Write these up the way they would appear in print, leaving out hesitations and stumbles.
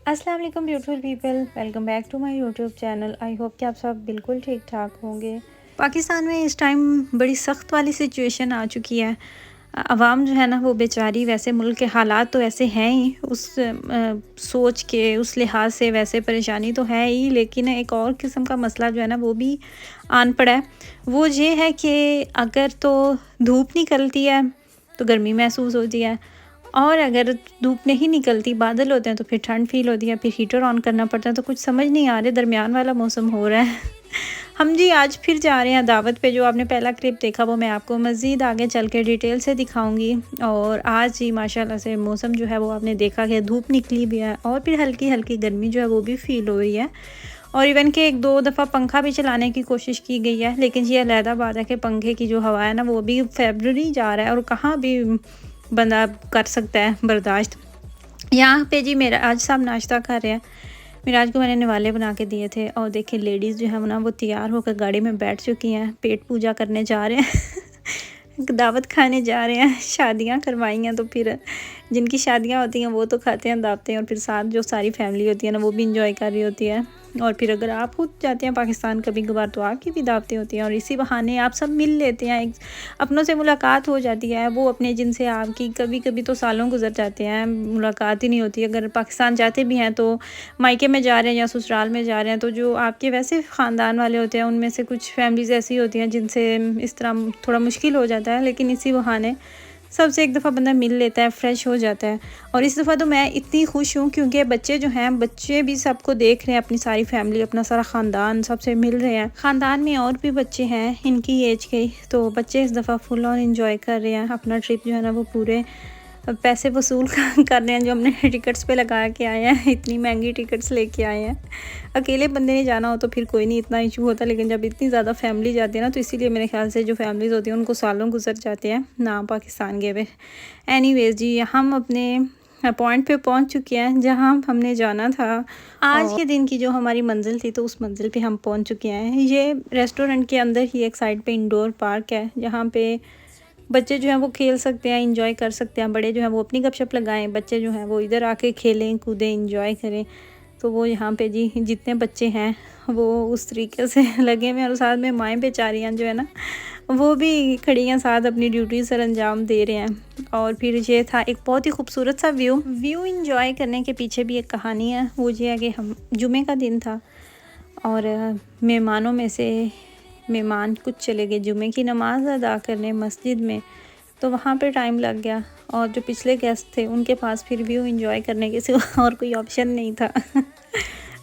अस्सलाम वालेकुम beautiful people, welcome back to my YouTube channel. I hope कि आप सब बिल्कुल ठीक ठाक होंगे। पाकिस्तान में इस टाइम बड़ी सख्त वाली सिचुएशन आ चुकी है। अवाम जो है ना वो बेचारी, वैसे मुल्क के हालात तो ऐसे हैं ही, उस सोच के उस लिहाज से वैसे परेशानी तो है ही, लेकिन एक और किस्म का मसला जो है ना वो भी आन पड़ा है। वो ये है कि अगर तो धूप निकलती है तो गर्मी महसूस होती है, और अगर धूप नहीं निकलती, बादल होते हैं, तो फिर ठंड फील होती है, फिर हीटर ऑन करना पड़ता है। तो कुछ समझ नहीं आ रहा, दरमियान वाला मौसम हो रहा है। हम जी आज फिर जा रहे हैं दावत पे। जो आपने पहला क्लिप देखा वो मैं आपको मज़ीद आगे चल के डिटेल से दिखाऊंगी। और आज ही माशाल्लाह से मौसम जो है वो आपने देखा कि धूप निकली भी है, और फिर हल्की हल्की गर्मी जो है वो भी फील हो रही है। और इवन के एक दो दफ़ा पंखा भी चलाने की कोशिश की गई है, लेकिन ये अलहदा बात है कि पंखे की जो हवा है ना वो भी फेब्रुअरी जा रहा है, और कहाँ भी बंदा कर सकता है बर्दाश्त। यहाँ पे जी मेरा आज साहब नाश्ता कर रहे हैं। मिराज को मैंने निवाले बना के दिए थे, और देखिए लेडीज़ जो है ना वो तैयार होकर गाड़ी में बैठ चुकी हैं, पेट पूजा करने जा रहे हैं। दावत खाने जा रहे हैं। शादियाँ करवाई हैं तो फिर जिनकी शादियाँ होती हैं वो तो खाते हैं दावतें, और फिर साथ जो सारी फैमिली होती है ना वो भी इंजॉय कर रही होती है। और फिर अगर आप खुद जाते हैं पाकिस्तान कभी कभार तो आपकी भी दावतें होती हैं, और इसी बहाने आप सब मिल लेते हैं, एक अपनों से मुलाकात हो जाती है। वो अपने जिनसे आपकी कभी कभी तो सालों गुजर जाते हैं, मुलाकात ही नहीं होती। अगर पाकिस्तान जाते भी हैं तो मायके में जा रहे हैं या ससुराल में जा रहे हैं, तो जो आपके वैसे ख़ानदान वाले होते हैं उनमें से कुछ फैमिलीज़ ऐसी होती हैं जिनसे इस तरह थोड़ा मुश्किल हो जाता है, लेकिन इसी बहाने सबसे एक दफ़ा बंदा मिल लेता है, फ्रेश हो जाता है। और इस दफ़ा तो मैं इतनी खुश हूँ क्योंकि बच्चे जो हैं, बच्चे भी सबको देख रहे हैं, अपनी सारी फैमिली, अपना सारा ख़ानदान सबसे मिल रहे हैं। ख़ानदान में और भी बच्चे हैं इनकी एज के, तो बच्चे इस दफ़ा फुल ऑन एंजॉय कर रहे हैं अपना ट्रिप जो है ना वो पूरे पैसे वसूल कर रहे हैं जो हमने टिकट्स पे लगा के आए हैं। इतनी महंगी टिकट्स लेके आए हैं। अकेले बंदे ने जाना हो तो फिर कोई नहीं इतना इशू होता, लेकिन जब इतनी ज़्यादा फैमिली जाती है ना तो इसीलिए मेरे ख्याल से जो फैमिलीज़ होती हैं उनको सालों गुजर जाते हैं ना पाकिस्तान गए हुए। एनीवेज जी, हम अपने पॉइंट पे पहुंच चुके हैं जहां हमने जाना था। आज के दिन की जो हमारी मंजिल थी तो उस मंजिल पे हम पहुंच चुके हैं। ये रेस्टोरेंट के अंदर ही एक साइड पे इंडोर पार्क है, जहाँ पे बच्चे जो हैं वो खेल सकते हैं, इंजॉय कर सकते हैं। बड़े जो हैं वो अपनी गपशप लगाएं, बच्चे जो हैं वो इधर आके खेलें कूदें इंजॉय करें। तो वो यहाँ पे जी जितने बच्चे हैं वो उस तरीके से लगे हुए हैं, और साथ में माएँ बेचारियाँ जो है ना वो भी खड़ी हैं, साथ अपनी ड्यूटी सर अंजाम दे रहे हैं। और फिर ये था एक बहुत ही खूबसूरत सा व्यू इंजॉय करने के पीछे भी एक कहानी है। वो ये है कि हम जुमे का दिन था, और मेहमानों में से मेहमान कुछ चले गए जुमे की नमाज़ अदा करने मस्जिद में, तो वहाँ पे टाइम लग गया। और जो पिछले गेस्ट थे उनके पास फिर व्यू एंजॉय करने के सिवा और कोई ऑप्शन नहीं था।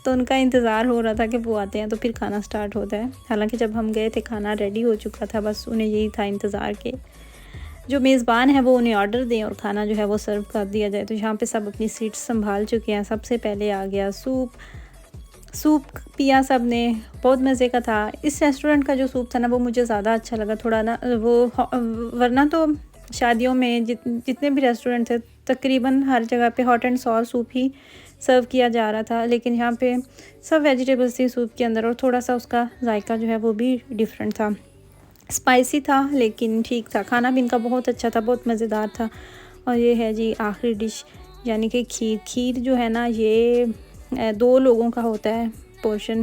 तो उनका इंतज़ार हो रहा था कि वो आते हैं तो फिर खाना स्टार्ट होता है। हालांकि जब हम गए थे खाना रेडी हो चुका था, बस उन्हें यही था इंतज़ार के जो मेज़बान है वो उन्हें ऑर्डर दें और खाना जो है वो सर्व कर दिया जाए। तो यहाँ पे सब अपनी सीट्स संभाल चुके हैं। सबसे पहले आ गया सूप पिया सब ने, बहुत मज़े का था। इस रेस्टोरेंट का जो सूप था ना वो मुझे ज़्यादा अच्छा लगा थोड़ा ना, वो वरना तो शादियों में जितने भी रेस्टोरेंट थे तकरीबन हर जगह पे हॉट एंड सॉर सूप ही सर्व किया जा रहा था, लेकिन यहाँ पे सब वेजिटेबल्स थी सूप के अंदर, और थोड़ा सा उसका जायका जो है वो भी डिफरेंट था। स्पाइसी था लेकिन ठीक था। खाना भी इनका बहुत अच्छा था, बहुत मज़ेदार था। और ये है जी आखिरी डिश, यानी कि खीर जो है ना ये 2 लोगों का होता है पोर्शन।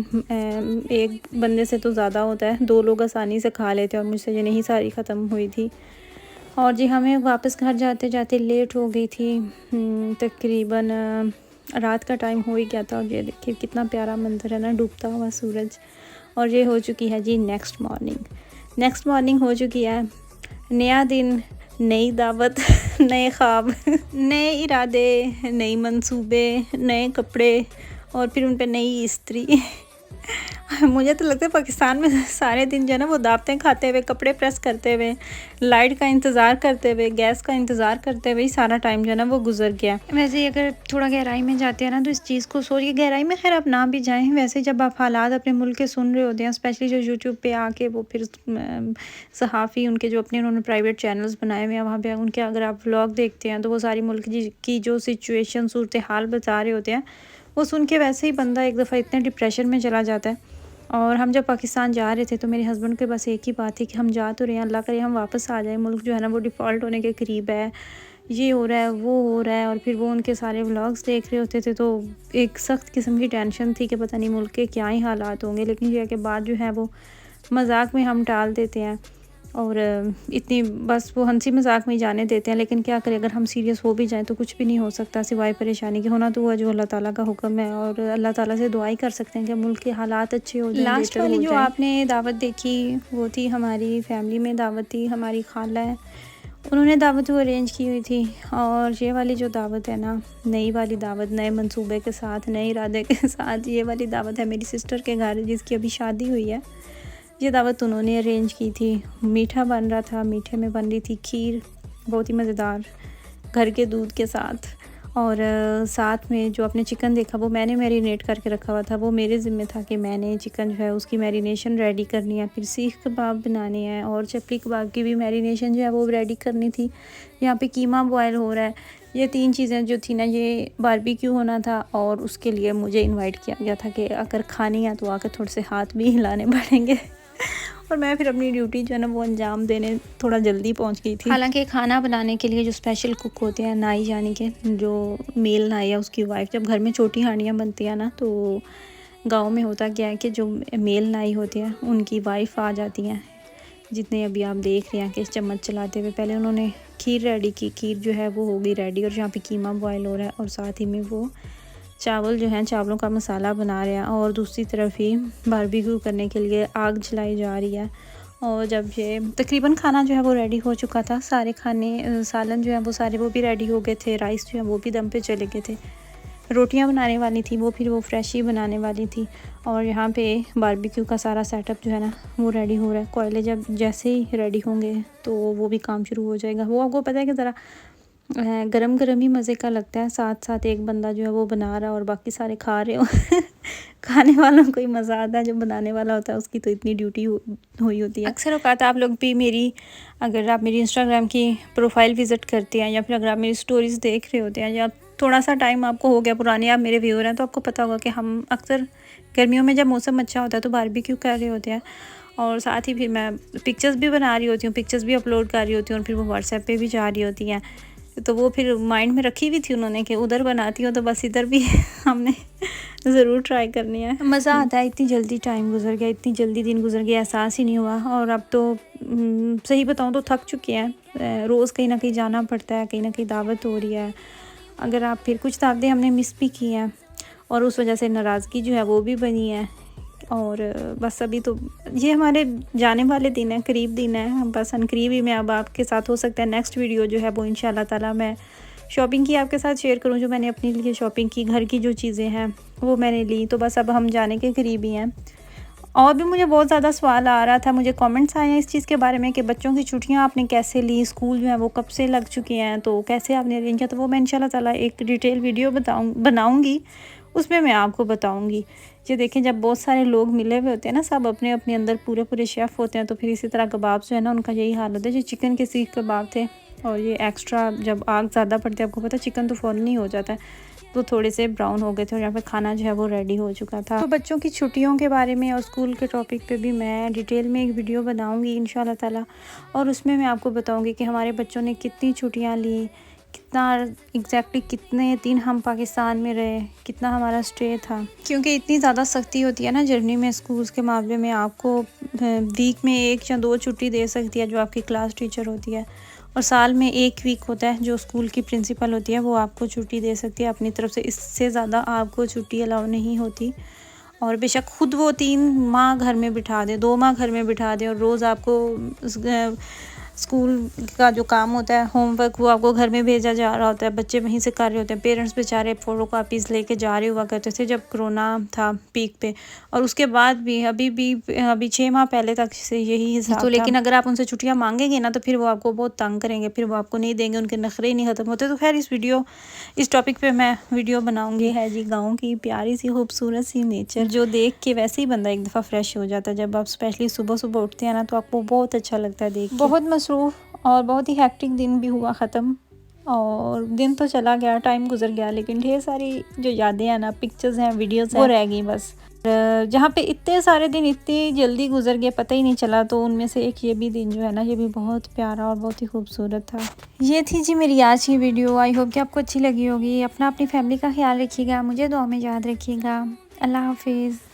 एक बंदे से तो ज़्यादा होता है, 2 लोग आसानी से खा लेते हैं, और मुझसे ये नहीं सारी ख़त्म हुई थी। और जी हमें वापस घर जाते जाते लेट हो गई थी। तकरीबन रात का टाइम हो ही गया था। और ये देखिए कितना प्यारा मंजर है ना, डूबता हुआ सूरज। और ये हो चुकी है जी नेक्स्ट मॉर्निंग हो चुकी है। नया दिन, नई दावत, नए ख्वाब, नए इरादे, नए मंसूबे, नए कपड़े, और फिर उन पे नई इस्त्री। मुझे तो लगता है पाकिस्तान में सारे दिन जो है ना वो दावतें खाते हुए, कपड़े प्रेस करते हुए, लाइट का इंतज़ार करते हुए, गैस का इंतज़ार करते हुए ही सारा टाइम जो है ना वो गुजर गया। वैसे ही अगर थोड़ा गहराई में जाते हैं ना तो इस चीज़ को सोचिए, गहराई में खैर आप ना भी जाएं, वैसे जब आप हालात अपने मुल्क के सुन रहे होते हैं, स्पेशली जो यूट्यूब पे आके वो फिर सहाफ़ी उनके जो अपने उन्होंने प्राइवेट चैनल्स बनाए हुए हैं वहाँ पर उनके अगर आप व्लॉग देखते हैं तो वो सारी मुल्क की जो सिचुएशन सूरत हाल बता रहे होते हैं, वो सुन के वैसे ही बंदा एक दफ़ा इतने डिप्रेशन में चला जाता है। और हम जब पाकिस्तान जा रहे थे तो मेरे हस्बैंड के बस एक ही बात थी कि हम जा तो रहे हैं, अल्लाह करे हम वापस आ जाए। मुल्क जो है ना वो डिफ़ॉल्ट होने के करीब है, ये हो रहा है, वो हो रहा है, और फिर वो उनके सारे व्लॉग्स देख रहे होते थे। तो एक सख्त किस्म की टेंशन थी कि पता नहीं मुल्क के क्या ही हालात होंगे, लेकिन ये है कि बात जो है वो मजाक में हम टाल देते हैं और इतनी बस वो हंसी मजाक में ही जाने देते हैं। लेकिन क्या करें, अगर हम सीरियस हो भी जाएं तो कुछ भी नहीं हो सकता सिवाय परेशानी के। होना तो हुआ जो अल्लाह ताला का हुक्म है, और अल्लाह ताला से दुआ ही कर सकते हैं कि मुल्क के हालात अच्छे हो जाएं, लास्ट वाली जो आपने दावत देखी वो थी हमारी फैमिली में दावत थी। हमारी खाला है, उन्होंने दावत वो अरेंज की हुई थी। और ये वाली जो दावत है ना, नई वाली दावत, नए मंसूबे के साथ, नए इरादे के साथ, ये वाली दावत है मेरी सिस्टर के घर जिसकी अभी शादी हुई है। ये दावत उन्होंने अरेंज की थी। मीठा बन रहा था, मीठे में बन रही थी खीर, बहुत ही मज़ेदार, घर के दूध के साथ। और साथ में जो आपने चिकन देखा वो मैंने मैरिनेट करके रखा हुआ था। वो मेरे ज़िम्मे था कि मैंने चिकन जो है उसकी मैरिनेशन रेडी करनी है, फिर सीख कबाब बनाने हैं और चपली कबाब की भी मैरिनेशन जो है वो रेडी करनी थी। यहाँ पे कीमा बॉयल हो रहा है। ये 3 चीज़ें जो थी ना, ये बारबेक्यू होना था और उसके लिए मुझे इनवाइट किया गया था कि अगर खानी है तो आकर थोड़े से हाथ भी हिलाने पड़ेंगे। और मैं फिर अपनी ड्यूटी जो है ना वो अंजाम देने थोड़ा जल्दी पहुंच गई थी। हालांकि खाना बनाने के लिए जो स्पेशल कुक होते हैं नाई, यानी कि जो मेल नाई है उसकी वाइफ, जब घर में छोटी हांडियाँ बनती हैं ना तो गांव में होता क्या है कि जो मेल नाई होते हैं उनकी वाइफ आ जाती हैं, जितने अभी आप देख रहे हैं कि चम्मच चलाते हुए। पहले उन्होंने खीर रेडी की, खीर जो है वो हो गई रेडी, और यहाँ पे कीमा बॉयल हो रहा है और साथ ही में वो चावल जो हैं, चावलों का मसाला बना रहे हैं, और दूसरी तरफ ही बारबेक्यू करने के लिए आग जलाई जा रही है। और जब ये तकरीबन खाना जो है वो रेडी हो चुका था, सारे खाने सालन जो है वो सारे वो भी रेडी हो गए थे, राइस जो है वो भी दम पे चले गए थे, रोटियां बनाने वाली थी वो फिर वो फ्रेश ही बनाने वाली थी। और यहाँ पे बारबेक्यू का सारा सेटअप जो है ना वो रेडी हो रहा है। कोयले जब जैसे ही रेडी होंगे तो वो भी काम शुरू हो जाएगा। वो आपको पता है कि ज़रा गरम गरम ही मज़े का लगता है, साथ साथ एक बंदा जो है वो बना रहा है और बाकी सारे खा रहे हो। खाने वालों को ही मज़ा आता है, जो बनाने वाला होता है उसकी तो इतनी ड्यूटी हुई होती है। अक्सर औकात आप लोग भी मेरी, अगर आप मेरी इंस्टाग्राम की प्रोफाइल विज़िट करते हैं या फिर अगर आप मेरी स्टोरीज़ देख रहे होते हैं या थोड़ा सा टाइम आपको हो गया पुराने आप मेरे व्यूअर हैं, तो आपको पता होगा कि हम अक्सर गर्मियों में जब मौसम अच्छा होता है तो बारबेक्यू कर रहे होते हैं, और साथ ही फिर मैं पिक्चर्स भी बना रही होती हूँ, पिक्चर्स भी अपलोड कर रही होती हूँ, और फिर वो व्हाट्सएप पे भी जा रही होती हैं। तो वो फिर माइंड में रखी हुई थी उन्होंने कि उधर बनाती हो तो बस इधर भी हमने ज़रूर ट्राई करनी है। मज़ा आता है, इतनी जल्दी टाइम गुजर गया, इतनी जल्दी दिन गुजर गया, एहसास ही नहीं हुआ। और अब तो सही बताऊँ तो थक चुके हैं, रोज़ कहीं ना कहीं जाना पड़ता है, कहीं ना कहीं दावत हो रही है। अगर आप फिर कुछ दावतें हमने मिस भी की हैं और उस वजह से नाराज़गी जो है वो भी बनी है। और बस अभी तो ये हमारे जाने वाले दिन है, करीब दिन है, हम बस अनकरीब ही मैं अब आपके साथ हो सकता है नेक्स्ट वीडियो जो है वो इंशाल्लाह ताला मैं शॉपिंग की आपके साथ शेयर करूं, जो मैंने अपने लिए शॉपिंग की, घर की जो चीज़ें हैं वो मैंने ली। तो बस अब हम जाने के करीब ही हैं। और भी मुझे बहुत ज़्यादा सवाल आ रहा था, मुझे कमेंट्स आए हैं इस चीज़ के बारे में कि बच्चों की छुट्टियां आपने कैसे ली, स्कूल जो है वो कब से लग चुके हैं, तो कैसे आपने अरेंज किया। तो वो मैं इंशाल्लाह ताला एक डिटेल वीडियो बनाऊँगी, उसमें मैं आपको बताऊँगी। ये देखें, जब बहुत सारे लोग मिले हुए होते हैं ना, सब अपने अपने अंदर पूरे पूरे शेफ़ होते हैं, तो फिर इसी तरह कबाब जो है ना उनका यही हाल होता है। जो चिकन के सीख कबाब थे, और ये एक्स्ट्रा जब आग ज़्यादा पड़ती है, आपको पता है चिकन तो फ़ौरन नहीं हो जाता है, तो थोड़े से ब्राउन हो गए थे और यहाँ पे खाना जो है वो रेडी हो चुका था। तो बच्चों की छुट्टियों के बारे में और स्कूल के टॉपिक पे भी मैं डिटेल में एक वीडियो बनाऊँगी इंशाल्लाह ताला, और उसमें मैं आपको बताऊँगी कि हमारे बच्चों ने कितनी छुट्टियाँ ली, कितना एग्जैक्टली कितने दिन हम पाकिस्तान में रहे, कितना हमारा स्टे था। क्योंकि इतनी ज़्यादा सख्ती होती है ना जर्नी में, स्कूल्स के मामले में आपको वीक में 1 या 2 छुट्टी दे सकती है जो आपकी क्लास टीचर होती है, और साल में 1 वीक होता है जो स्कूल की प्रिंसिपल होती है वो आपको छुट्टी दे सकती है अपनी तरफ से। इससे ज़्यादा आपको छुट्टी अलाउ नहीं होती। और बेशक खुद वो 3 माह घर में बिठा दे, 2 माह घर में बिठा दे, और रोज़ आपको स्कूल का जो काम होता है, होमवर्क, वो आपको घर में भेजा जा रहा होता है, बच्चे वहीं से कर रहे होते हैं। पेरेंट्स बेचारे फ़ोटो कापीज़ लेके जा रहे हुआ करते थे जब कोरोना था पीक पे, और उसके बाद भी अभी 6 माह पहले तक से यही हिसाब था। तो लेकिन अगर आप उनसे छुट्टियां मांगेंगे ना तो फिर वो आपको बहुत तंग करेंगे, फिर वो आपको नहीं देंगे, उनके नखरे ही नहीं ख़त्म होते। तो खैर इस टॉपिक पर मैं वीडियो बनाऊँगी। है जी गाँव की प्यारी सी खूबसूरत सी नेचर, जो देख के वैसे ही बंदा एक दफ़ा फ्रेश हो जाता है। जब आप स्पेशली सुबह सुबह उठते हैं ना तो आपको बहुत अच्छा लगता है देख के। बहुत मसरूफ़ और बहुत ही हेक्टिक दिन भी हुआ ख़त्म, और दिन तो चला गया, टाइम गुजर गया, लेकिन ढेर सारी जो यादें हैं ना, पिक्चर्स हैं, वीडियोस हैं, वो रह गई बस। जहाँ पे इतने सारे दिन इतनी जल्दी गुजर गए पता ही नहीं चला, तो उनमें से एक ये भी दिन जो है ना, ये भी बहुत प्यारा और बहुत ही खूबसूरत था। ये थी जी मेरी आज की वीडियो। आई होप कि आपको अच्छी लगी होगी। अपनी फैमिली का ख्याल रखिएगा, मुझे दुआ में याद रखिएगा। अल्लाह हाफिज़।